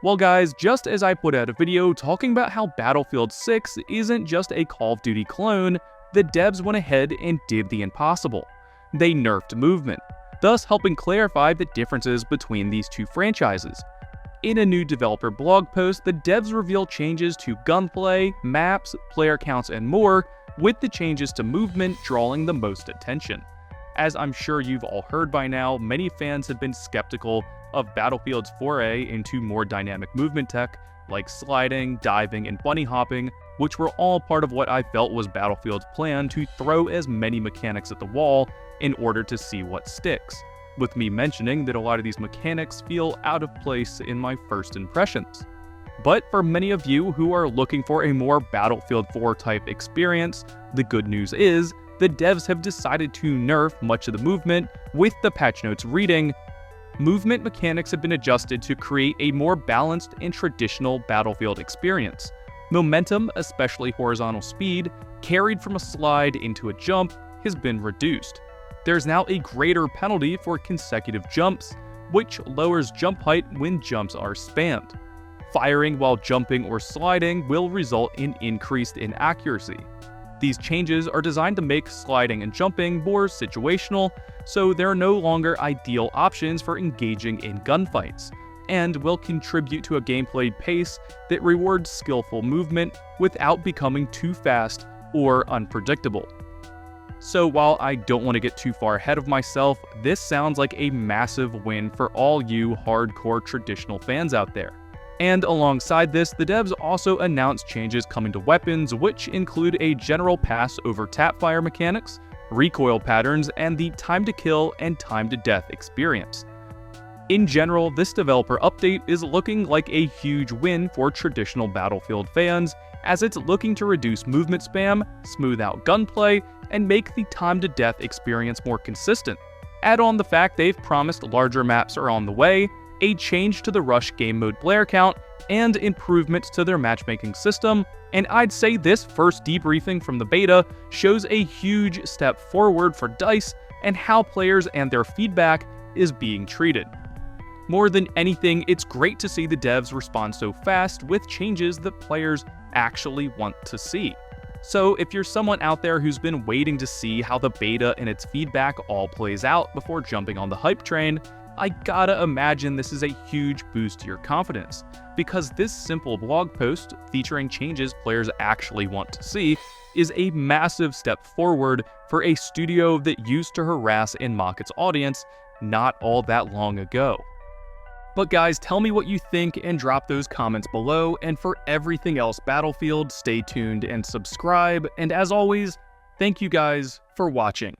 Well guys, just as I put out a video talking about how Battlefield 6 isn't just a Call of Duty clone, the devs went ahead and did the impossible. They nerfed movement, thus helping clarify the differences between these two franchises. In a new developer blog post, the devs reveal changes to gunplay, maps, player counts, and more, with the changes to movement drawing the most attention. As I'm sure you've all heard by now, many fans have been skeptical of Battlefield's foray into more dynamic movement tech like sliding, diving, and bunny hopping, which were all part of what I felt was Battlefield's plan to throw as many mechanics at the wall in order to see what sticks, with me mentioning that a lot of these mechanics feel out of place in my first impressions. But for many of you who are looking for a more Battlefield 4 type experience, the good news is the devs have decided to nerf much of the movement, with the patch notes reading, "Movement mechanics have been adjusted to create a more balanced and traditional Battlefield experience. Momentum, especially horizontal speed, carried from a slide into a jump, has been reduced. There's now a greater penalty for consecutive jumps, which lowers jump height when jumps are spammed. Firing while jumping or sliding will result in increased inaccuracy. These changes are designed to make sliding and jumping more situational, so they're no longer ideal options for engaging in gunfights, and will contribute to a gameplay pace that rewards skillful movement without becoming too fast or unpredictable." So while I don't want to get too far ahead of myself, this sounds like a massive win for all you hardcore traditional fans out there. And alongside this, the devs also announced changes coming to weapons, which include a general pass over tapfire mechanics, recoil patterns, and the time to kill and time to death experience. In general, this developer update is looking like a huge win for traditional Battlefield fans, as it's looking to reduce movement spam, smooth out gunplay, and make the time to death experience more consistent. Add on the fact they've promised larger maps are on the way, a change to the Rush game mode player count, and improvements to their matchmaking system, and I'd say this first debriefing from the beta shows a huge step forward for DICE and how players and their feedback is being treated. More than anything, it's great to see the devs respond so fast with changes that players actually want to see. So if you're someone out there who's been waiting to see how the beta and its feedback all plays out before jumping on the hype train, I gotta imagine this is a huge boost to your confidence, because this simple blog post featuring changes players actually want to see is a massive step forward for a studio that used to harass and mock its audience not all that long ago. But guys, tell me what you think and drop those comments below, and for everything else Battlefield, stay tuned and subscribe, and as always, thank you guys for watching.